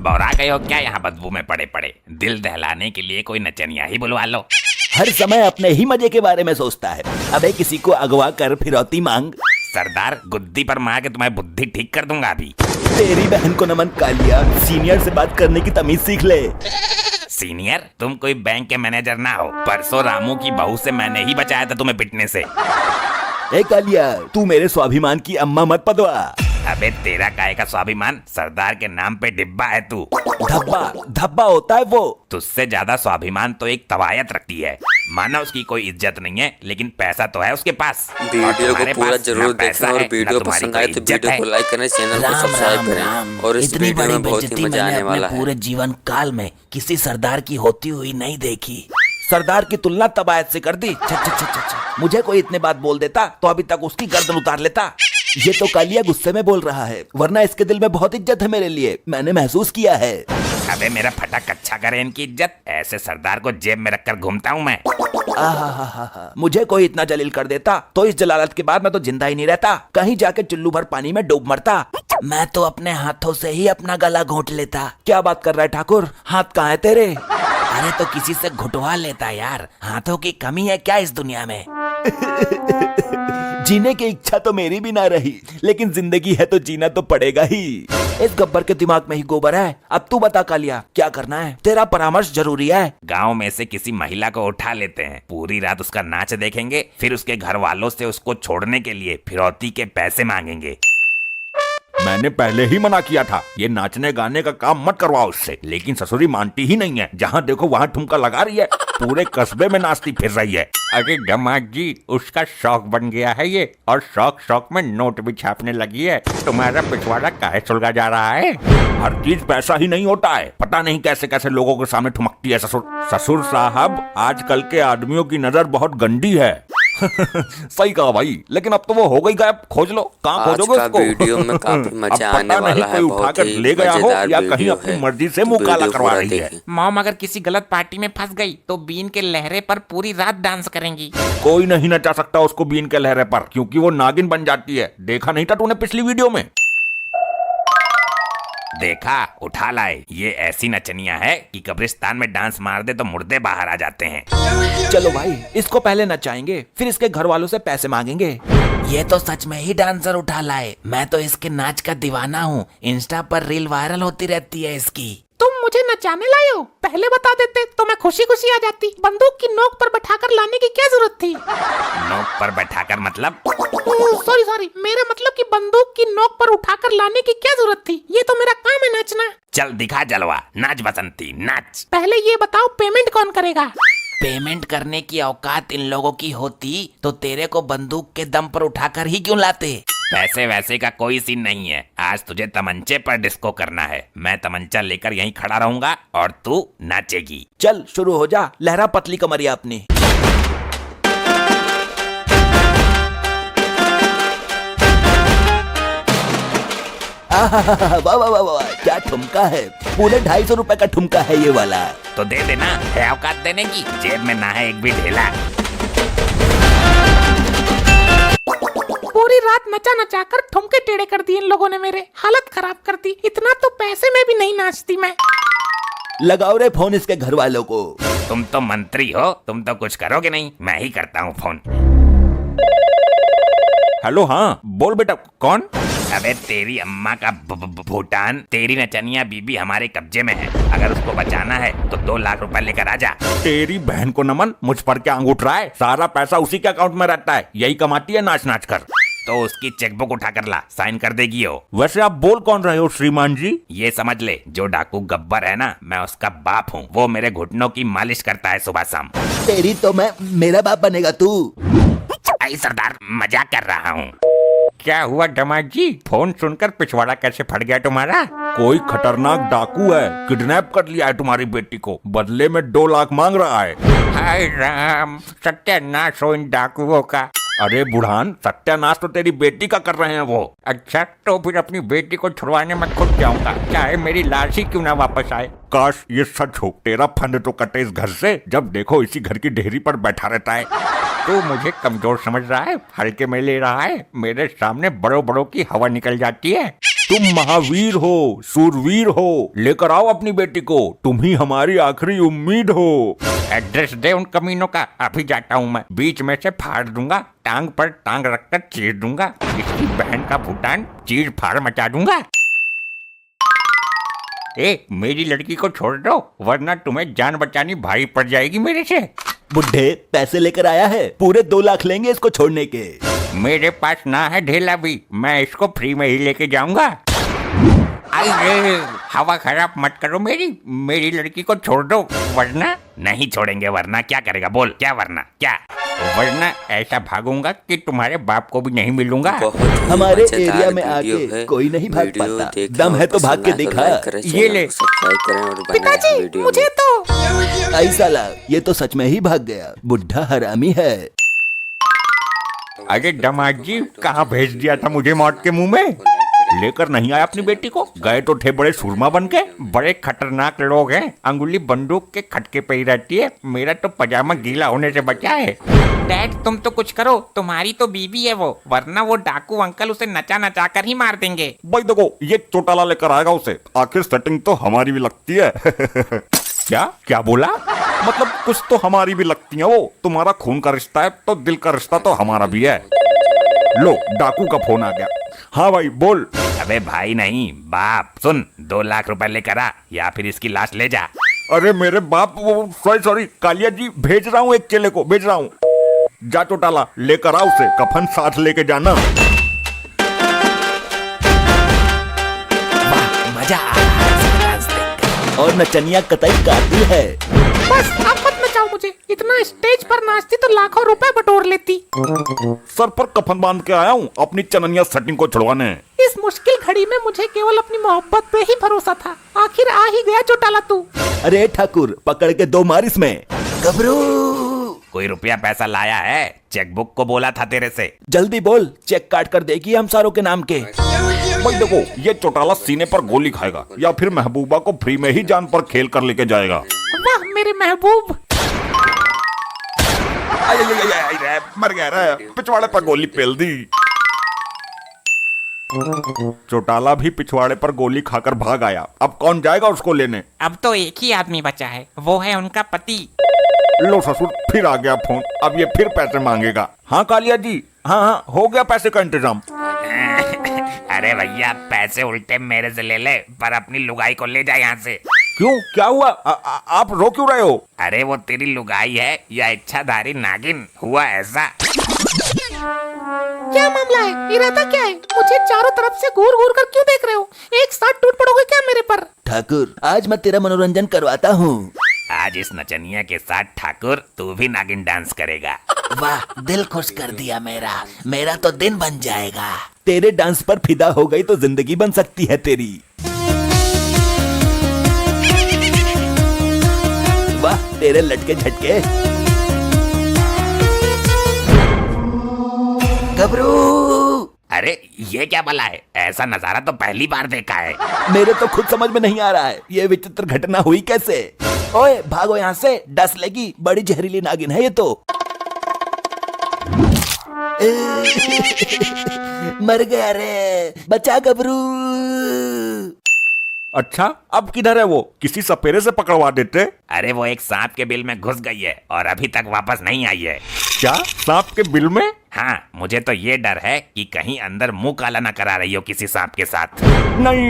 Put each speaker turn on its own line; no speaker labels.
बौरा गए हो क्या यहाँ बदबू में पड़े पड़े? दिल दहलाने के लिए कोई नचनिया ही बुलवा लो।
हर समय अपने ही मजे के बारे में सोचता है। अबे किसी को अगवा कर फिरौती मांग।
सरदार गुद्दी पर मार के तुम्हारी बुद्धि ठीक कर दूंगा अभी।
तेरी बहन को नमन कालिया, सीनियर से बात करने की तमीज सीख ले।
सीनियर? तुम कोई बैंक के मैनेजर ना हो। परसों रामू की बहू से मैंने ही बचाया था तुम्हें पिटने से।
ए कालिया, तू मेरे स्वाभिमान की अम्मा मत पदवा।
अबे तेरा काहे का स्वाभिमान? सरदार के नाम पे डिब्बा है तू।
धब्बा धब्बा होता है वो।
तुझसे ज्यादा स्वाभिमान तो एक तवायत रखती है। माना उसकी कोई इज्जत नहीं है, लेकिन पैसा तो है उसके पास।
वीडियो को पूरा जरूर देखें और वीडियो पसंद आए तो वीडियो को लाइक करें, चैनल को सब्सक्राइब करें। और इस वीडियो में बहुत ही मजा आने वाला है।
पूरे जीवन काल में किसी सरदार की होती हुई नहीं देखी। सरदार की तुलना तबायत से कर दी। मुझे कोई इतने बात बोल देता तो अभी तक उसकी गर्दन उतार लेता। ये तो कालिया गुस्से में बोल रहा है, वरना इसके दिल में बहुत इज्जत है मेरे लिए। मैंने महसूस किया है।
अबे मेरा फटक अच्छा करे इनकी इज्जत। ऐसे सरदार को जेब में रखकर घूमता हूँ मैं।
मुझे कोई इतना जलील कर देता तो इस जलालत के बाद मैं तो जिंदा ही नहीं रहता। कहीं जाके चुल्लू भर पानी में डूब मरता। मैं तो अपने हाथों से ही अपना गला घोंट लेता। क्या बात कर रहा है ठाकुर? हाथ कहाँ है तेरे? अरे तो किसी से घुटवा लेता यार। हाथों की कमी है क्या इस दुनिया में? जीने की इच्छा तो मेरी भी ना रही, लेकिन जिंदगी है तो जीना तो पड़ेगा ही। इस गब्बर के दिमाग में ही गोबर है। अब तू बता कालिया, क्या करना है? तेरा परामर्श जरूरी है।
गांव में से किसी महिला को उठा लेते हैं, पूरी रात उसका नाच देखेंगे, फिर उसके घर वालों से उसको छोड़ने के लिए फिरौती के पैसे मांगेंगे।
मैंने पहले ही मना किया था, ये नाचने गाने का काम मत करवाओ उससे, लेकिन ससुरी मानती ही नहीं है। जहाँ देखो वहाँ ठुमका लगा रही है, पूरे कस्बे में नाचती फिर रही है।
अरे दामाद जी, उसका शौक बन गया है ये, और शौक शौक में नोट भी छापने लगी है। तुम्हारा पिछवाड़ा काहे सुलगा जा रहा है?
हर चीज पैसा ही नहीं होता है। पता नहीं कैसे कैसे लोगों के सामने ठुमकती है ससुर। ससुर साहब, आजकल के आदमियों की नजर बहुत गंदी है। सही कहा भाई, लेकिन अब तो वो हो गई गायब। खोज लो, कहाँ खोजोगे उसको?
वीडियो में काफी मजा आने वाला है।
कोई उठाकर ले गया हो या कहीं अपनी मर्जी से मुंह काला करवा रही है।
मॉम अगर किसी गलत पार्टी में फंस गई तो बीन के लहरे पर पूरी रात डांस करेंगी।
कोई नहीं नचा सकता उसको बीन के लहरे पर, क्योंकि वो नागिन बन जाती है। देखा नहीं था तूने पिछली वीडियो में?
देखा, उठा लाए। ये ऐसी नचनिया है कि कब्रिस्तान में डांस मार दे तो मुर्दे बाहर आ जाते हैं।
चलो भाई, इसको पहले नचाएंगे, फिर इसके घर वालों से पैसे मांगेंगे। ये तो सच में ही डांसर उठा लाए। मैं तो इसके नाच का दीवाना हूँ। इंस्टा पर रील वायरल होती रहती है इसकी।
तुम मुझे नचाने लाए हो? पहले बता देते तो मैं खुशी खुशी आ जाती। बंदूक की नोक पर बैठाकर लाने की क्या जरूरत थी?
नोक पर बैठाकर मतलब?
सॉरी, मेरा मतलब कि बंदूक की नोक पर उठाकर लाने की क्या जरूरत थी? ये तो मेरा काम है नाचना।
चल दिखा जलवा, नाच बसंती नाच।
पहले ये बताओ पेमेंट कौन करेगा?
पेमेंट करने की औकात इन लोगों की होती तो तेरे को बंदूक के दम पर उठाकर ही क्यों लाते?
पैसे वैसे का कोई सीन नहीं है। आज तुझे तमंचे पर डिस्को करना है। मैं तमंचा लेकर यहीं खड़ा रहूंगा और तू नाचेगी।
चल शुरू हो जा, लहरा पतली कमरिया अपनी। वाह वाह वाह वाह, क्या ठुमका है। पूरे 250 रुपए का ठुमका है ये वाला।
तो दे देना, है औकात देने की? जेब में ना है एक भी ढेला।
पूरी रात नचा नचा कर ठुमके टेढ़े कर दिए इन लोगों ने, मेरे हालत खराब कर दी। इतना तो पैसे में भी नहीं नाचती मैं।
लगाओ रे फोन इसके घर वालों को।
तुम तो मंत्री हो, तुम तो कुछ करोगे नहीं, मैं ही करता हूँ फोन।
हेलो, हाँ बोल बेटा, कौन?
अबे तेरी अम्मा का भूटान, तेरी नचनिया बीबी हमारे कब्जे में है। अगर उसको बचाना है तो 2 लाख रुपए लेकर आजा।
तेरी बहन को नमन, मुझ पर क्या अंगूठ रहा है? सारा पैसा उसी के अकाउंट में रहता है, यही कमाती है नाच नाच कर।
तो उसकी चेकबुक उठा कर ला, साइन कर देगी वो।
वैसे आप बोल कौन रहे हो श्रीमान जी?
ये समझ ले, जो डाकू गब्बर है ना, मैं उसका बाप हूँ। वो मेरे घुटनों की मालिश करता है सुबह शाम।
तेरी तो मैं, मेरा बाप बनेगा तू।
आई सरदार, मजाक कर रहा हूँ।
क्या हुआ दामाद जी? फोन सुनकर पिछवाड़ा कैसे फट गया तुम्हारा?
कोई खतरनाक डाकू है, किडनैप कर लिया है तुम्हारी बेटी को, बदले में 2 लाख मांग रहा है।
हाय राम, सत्यानाश हो इन डाकुओं का।
अरे बुढ़ान, सत्यानाश तो तेरी बेटी का कर रहे हैं वो।
अच्छा, तो फिर अपनी बेटी को छुड़वाने में खुद जाऊंगा, चाहे मेरी लाश ही क्यों ना वापस आए।
काश ये सच हो, तेरा फंड तो कटे इस घर से, जब देखो इसी घर की ढेरी पर बैठा रहता है।
तू मुझे कमजोर समझ रहा है? हल्के में ले रहा है? मेरे सामने बड़ों बड़ों की हवा निकल जाती है।
तुम महावीर हो, सूरवीर हो, लेकर आओ अपनी बेटी को, तुम ही हमारी आखिरी उम्मीद हो।
एड्रेस दे उन कमीनों का, अभी जाता हूँ मैं। बीच में से फाड़ दूंगा, टांग पर टांग रखकर चीर दूंगा, इसकी बहन का भूटान चीर फाड़ मचा दूंगा। मेरी लड़की को छोड़ दो, वरना तुम्हें जान बचानी भारी पड़ जाएगी मेरे से।
बुढ़े पैसे लेकर आया है, पूरे 2 लाख लेंगे इसको छोड़ने के।
मेरे पास ना है ढेला भी, मैं इसको फ्री में ही लेके जाऊंगा। अरे हवा खराब मत करो मेरी लड़की को छोड़ दो, वरना।
नहीं छोड़ेंगे, वरना क्या करेगा? बोल, क्या वरना क्या?
वरना ऐसा भागूंगा कि तुम्हारे बाप को भी नहीं मिलूंगा।
हमारे एरिया में आके कोई नहीं भाग पाता, दम है तो भाग के दिखा।
ये ले।
सब्सक्राइब करें और बनाएं
पिताजी
वीडियो
मुझे तो
आई साला, ये तो सच में ही भाग गया, बुढ़ा हरामी है।
अरे दामाद जी, कहाँ भेज दिया था मुझे मौत के मुंह में?
लेकर नहीं आया अपनी बेटी को? गए तो थे बड़े सुरमा बन के।
बड़े खतरनाक लोग हैं, अंगुली बंदूक के खटके पे ही रहती है। मेरा तो पजामा गीला होने से बचा है।
डैड तुम तो कुछ करो, तुम्हारी तो बीवी है वो, वरना वो डाकू अंकल उसे नचा नचा कर ही मार देंगे।
भाई देखो, ये चोटाला लेकर आएगा उसे, आखिर सेटिंग तो हमारी भी लगती है।
क्या क्या बोला?
मतलब कुछ तो हमारी भी लगती है वो। तुम्हारा खून का रिश्ता है तो दिल का रिश्ता तो हमारा भी है। लो, डाकू का फोन आ गया। हाँ भाई बोल।
अबे भाई नहीं बाप, सुन, 2 लाख रुपए लेकर आ, या फिर इसकी लाश ले जा।
अरे मेरे बाप, सॉरी कालिया जी, भेज रहा हूँ, एक चेले को भेज रहा हूँ। जा चोटाला, लेकर आ उसे, कफन साथ लेके जाना।
मजा आ रहा है डांस देखकर। और नचनिया कतई कातिल है।
बस अब मत नचाओ मुझे, इतना स्टेज पर नाचती तो लाखों रुपए बटोर लेती।
सर पर कफन बांध के आया हूँ अपनी चननिया सेटिंग को छुड़वाने।
इस मुश्किल घड़ी में मुझे केवल अपनी मोहब्बत पे ही भरोसा था, आखिर आ ही गया चौटाला तू।
अरे ठाकुर, पकड़ के 2 मार इसमें। गबरू,
कोई रुपया पैसा लाया है? चेकबुक को बोला था तेरे से।
जल्दी बोल, चेक काट कर देगी हम सारों के नाम के।
भाई देखो, ये चोटाला सीने पर गोली खाएगा या फिर महबूबा को फ्री में ही जान पर खेल कर लेके जाएगा।
वाह मेरे महबूब।
मर गया रे, पिछवाड़े पर गोली पेल दी। चोटाला भी पिछवाड़े पर गोली खाकर भाग आया। अब कौन जाएगा उसको लेने?
अब तो एक ही आदमी बचा है, वो है उनका पति।
लो ससुर, फिर आ गया फोन, अब ये फिर पैसे मांगेगा। हाँ कालिया जी, हाँ हो गया पैसे का इंतजाम।
अरे भैया, पैसे उल्टे मेरे से ले ले, पर अपनी लुगाई को ले जा यहाँ से।
क्यों, क्या हुआ? आप रो क्यों रहे हो?
अरे वो तेरी लुगाई है या इच्छाधारी नागिन? हुआ ऐसा।
क्या मामला है, इरादा क्या है? मुझे चारों तरफ से घूर घूर कर क्यों देख रहे हो? एक साथ टूट पड़ोगे क्या मेरे पर?
ठाकुर, आज मैं तेरा मनोरंजन करवाता हूँ।
आज इस नचनिया के साथ ठाकुर तू भी नागिन डांस करेगा।
वाह, दिल खुश कर दिया मेरा, मेरा तो दिन बन जाएगा। तेरे डांस पर फिदा हो गई तो जिंदगी बन सकती है तेरी। वाह, तेरे लटके झटके। गबरू,
अरे ये क्या भला है? ऐसा नजारा तो पहली बार देखा है।
मेरे तो खुद समझ में नहीं आ रहा है, ये विचित्र घटना हुई कैसे? ओए भागो यहाँ से, डस लेगी, बड़ी जहरीली नागिन है ये तो। मर गया रे, बचा गबरू।
अच्छा, अब किधर है वो? किसी सपेरे से पकड़वा देते।
अरे वो एक सांप के बिल में घुस गई है और अभी तक वापस नहीं आई है।
क्या, सांप के बिल में?
हाँ, मुझे तो ये डर है कि कहीं अंदर मुंह काला न करा रही हो किसी सांप के साथ।
नहीं,